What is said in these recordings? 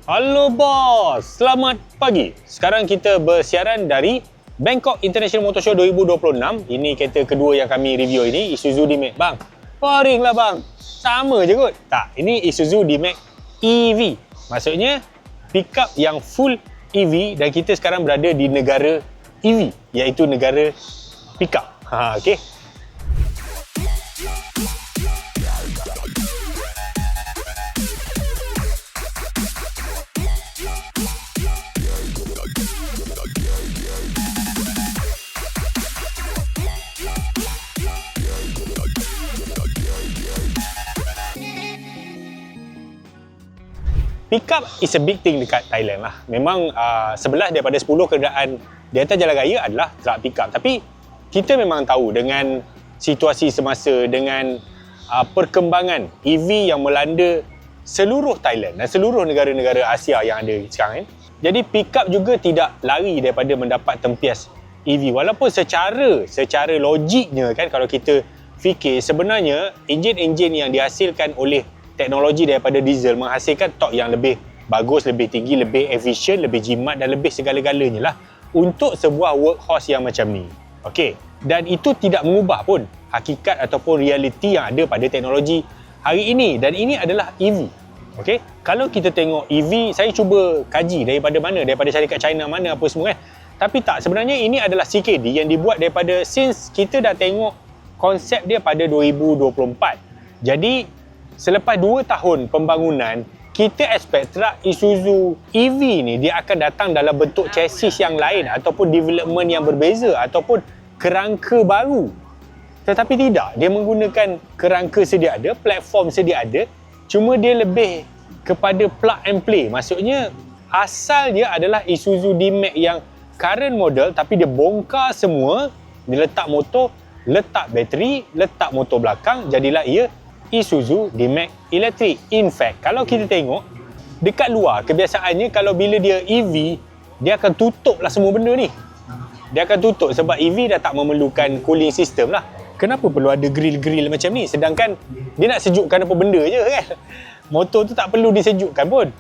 Halo bos, selamat pagi. Sekarang kita bersiaran dari Bangkok International Motor Show 2026. Ini kereta kedua yang kami review ini, Isuzu D-Max. Bang, boring lah bang. Sama je kot. Tak, ini Isuzu D-Max EV. Maksudnya pickup yang full EV dan kita sekarang berada di negara EV, iaitu negara pickup. Okey. Pickup is a big thing dekat Thailand lah. Memang 11 daripada 10 kenderaan di atas jalan raya adalah truk pickup. Tapi kita memang tahu dengan situasi semasa, dengan perkembangan EV yang melanda seluruh Thailand dan seluruh negara-negara Asia yang ada sekarang. Jadi pickup juga tidak lari daripada mendapat tempias EV. Walaupun secara logiknya kan, kalau kita fikir sebenarnya enjin-enjin yang dihasilkan oleh teknologi daripada diesel menghasilkan torque yang lebih bagus, lebih tinggi, lebih efisien, lebih jimat dan lebih segala-galanya lah untuk sebuah workhorse yang macam ni. Okey. Dan itu tidak mengubah pun hakikat ataupun realiti yang ada pada teknologi hari ini, dan ini adalah EV. Okey. Kalau kita tengok EV, saya cuba kaji daripada mana, daripada syarikat China mana apa semua kan. Tapi tak, sebenarnya ini adalah CKD yang dibuat daripada, since kita dah tengok konsep dia pada 2024. Jadi selepas 2 tahun pembangunan, kita expect truk Isuzu EV ni dia akan datang dalam bentuk chassis yang lain ataupun development yang berbeza ataupun kerangka baru. Tetapi tidak, dia menggunakan kerangka sedia ada, platform sedia ada, cuma dia lebih kepada plug and play. Maksudnya asal dia adalah Isuzu D-Max yang current model, tapi dia bongkar semua, dia letak motor, letak bateri, letak motor belakang, jadilah ia Isuzu D-Max Electric. In fact, kalau kita tengok dekat luar, kebiasaannya kalau bila dia EV, dia akan tutup lah semua benda ni. Dia akan tutup sebab EV dah tak memerlukan cooling system lah. Kenapa perlu ada grill-grill macam ni? Sedangkan dia nak sejukkan apa benda je kan. Motor tu tak perlu disejukkan pun.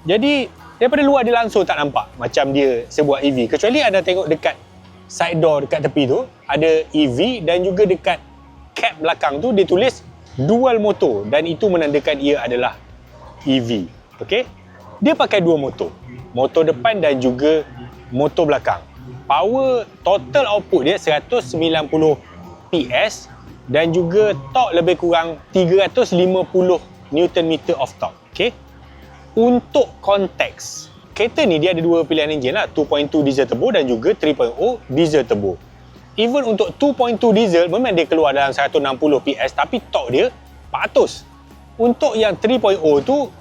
Jadi daripada luar dia langsung tak nampak macam dia sebuah EV. Kecuali anda tengok dekat side door dekat tepi tu ada EV, dan juga dekat cap belakang tu dia tulis dual motor, dan itu menandakan ia adalah EV. Okey. Dia pakai dua motor. Motor depan dan juga motor belakang. Power total output dia 190 PS dan juga torque lebih kurang 350 Nm of torque. Okey. Untuk konteks, kereta ni dia ada dua pilihan enjin lah, 2.2 diesel turbo dan juga 3.0 diesel turbo. Even untuk 2.2 diesel memang dia keluar dalam 160 PS, tapi torque dia 400. Untuk yang 3.0 tu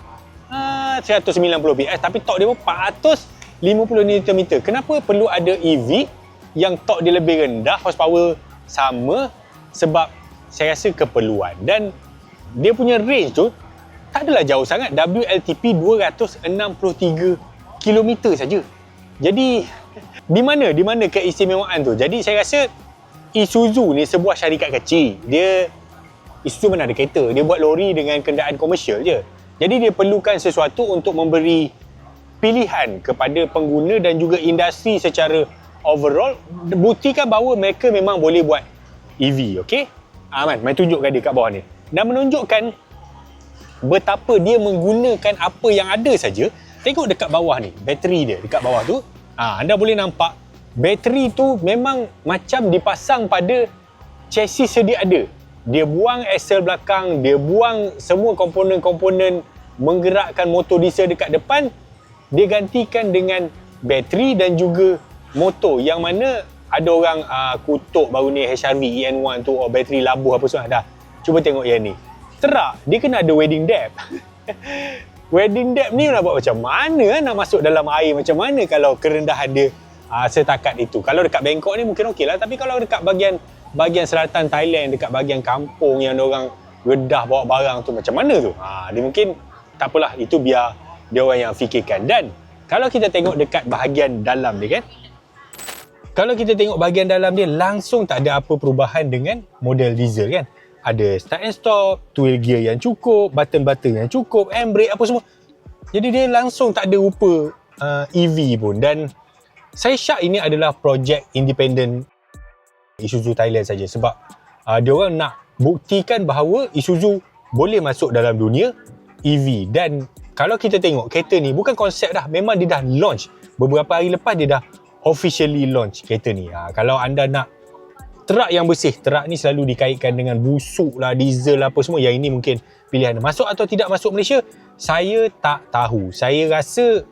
190 PS tapi torque dia pun 450 Nm. Kenapa perlu ada EV yang torque dia lebih rendah, horsepower sama? Sebab saya rasa keperluan, dan dia punya range tu tak adalah jauh sangat. WLTP 263 km saja. Jadi di mana keistimewaan tu? Jadi saya rasa Isuzu ni sebuah syarikat kecil. Isuzu mana ada kereta, dia buat lori dengan kenderaan komersial je. Jadi dia perlukan sesuatu untuk memberi pilihan kepada pengguna dan juga industri secara overall, buktikan bahawa mereka memang boleh buat EV. Okey? Mari tunjukkan dia kat bawah ni. Dan menunjukkan betapa dia menggunakan apa yang ada saja. Tengok dekat bawah ni, bateri dia dekat bawah tu. Anda boleh nampak bateri tu memang macam dipasang pada chassis sedia ada. Dia buang axle belakang, dia buang semua komponen-komponen menggerakkan motor diesel dekat depan, dia gantikan dengan bateri dan juga motor, yang mana ada orang kutuk baru ni HRV EN1 tu, bateri labuh apa semua dah. Cuba tengok yang ni. Terak, dia kena ada wedding depth. Wedding depth ni nak buat macam mana, nak masuk dalam air macam mana kalau kerendahan dia setakat itu. Kalau dekat Bangkok ni mungkin okey lah, tapi kalau dekat bahagian selatan Thailand, dekat bahagian kampung yang orang redah bawa barang tu, macam mana tu? Dia mungkin tak apalah, itu biar dia orang yang fikirkan. Dan kalau kita tengok dekat bahagian dalam dia kan, kalau kita tengok bahagian dalam dia, langsung tak ada apa perubahan dengan model diesel kan. Ada start and stop, 2 wheel gear yang cukup, button-button yang cukup, handbrake apa semua. Jadi dia langsung tak ada rupa EV pun. Dan saya syak ini adalah projek independent Isuzu Thailand saja, sebab dia orang nak buktikan bahawa Isuzu boleh masuk dalam dunia EV. Dan kalau kita tengok kereta ni bukan konsep dah, memang dia dah launch. Beberapa hari lepas dia dah officially launch kereta ni. Kalau anda nak terak yang bersih, terak ni selalu dikaitkan dengan busuk lah, diesel lah, apa semua. Yang ini mungkin pilihan masuk atau tidak masuk Malaysia, saya tak tahu. Saya rasa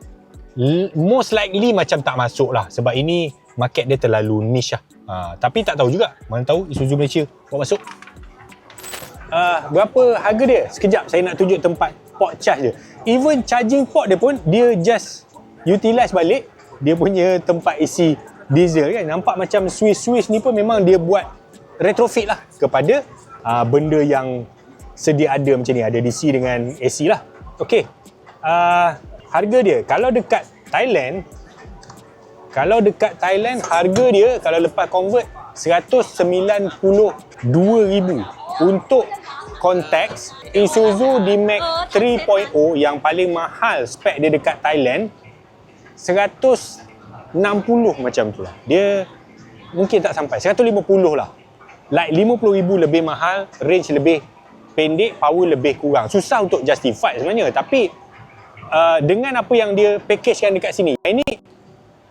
most likely macam tak masuk lah, sebab ini market dia terlalu niche lah. Tapi tak tahu juga, mana tahu Isuzu Malaysia buat masuk. Berapa harga dia? Sekejap saya nak tunjuk tempat port charge dia. Even charging port dia pun dia just utilize balik dia punya tempat isi diesel kan. Nampak macam Swiss ni pun memang dia buat retrofit lah kepada benda yang sedia ada macam ni. Ada DC dengan AC lah. Okey. Harga dia kalau dekat Thailand, harga dia kalau lepas convert 192,000. Untuk konteks, Isuzu D-Max 3.0 yang paling mahal spek dia dekat Thailand 160 macam tu lah. Dia mungkin tak sampai 150 lah. Like 50,000 lebih mahal, range lebih pendek, power lebih kurang. Susah untuk justify sebenarnya. Tapi dengan apa yang dia packagekan dekat sini, ini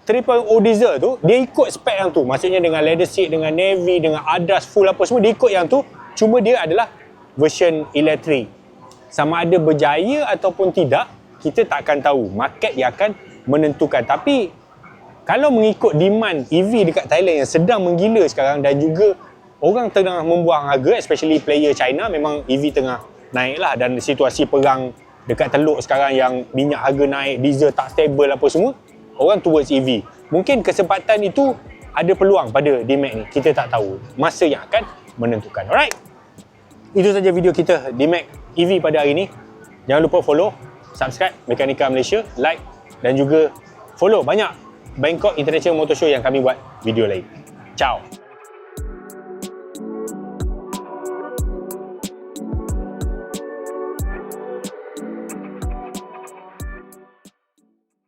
3.0 diesel tu, dia ikut spek yang tu. Maksudnya dengan leather seat, dengan navy, dengan ADAS full apa semua, dia ikut yang tu. Cuma dia adalah version elektrik. Sama ada berjaya ataupun tidak, kita tak akan tahu. Market dia akan menentukan. Tapi kalau mengikut demand EV dekat Thailand yang sedang menggila sekarang, dan juga orang tengah membuang harga, especially player China, memang EV tengah naik lah. Dan situasi perang dekat Teluk sekarang yang minyak harga naik, diesel tak stable apa semua, orang towards EV. Mungkin kesempatan itu ada peluang pada D-Max ni. Kita tak tahu. Masa yang akan menentukan. Alright. Itu saja video kita D-Max EV pada hari ini. Jangan lupa follow, subscribe Mekanika Malaysia, like dan juga follow banyak Bangkok International Motor Show yang kami buat video lain. Ciao.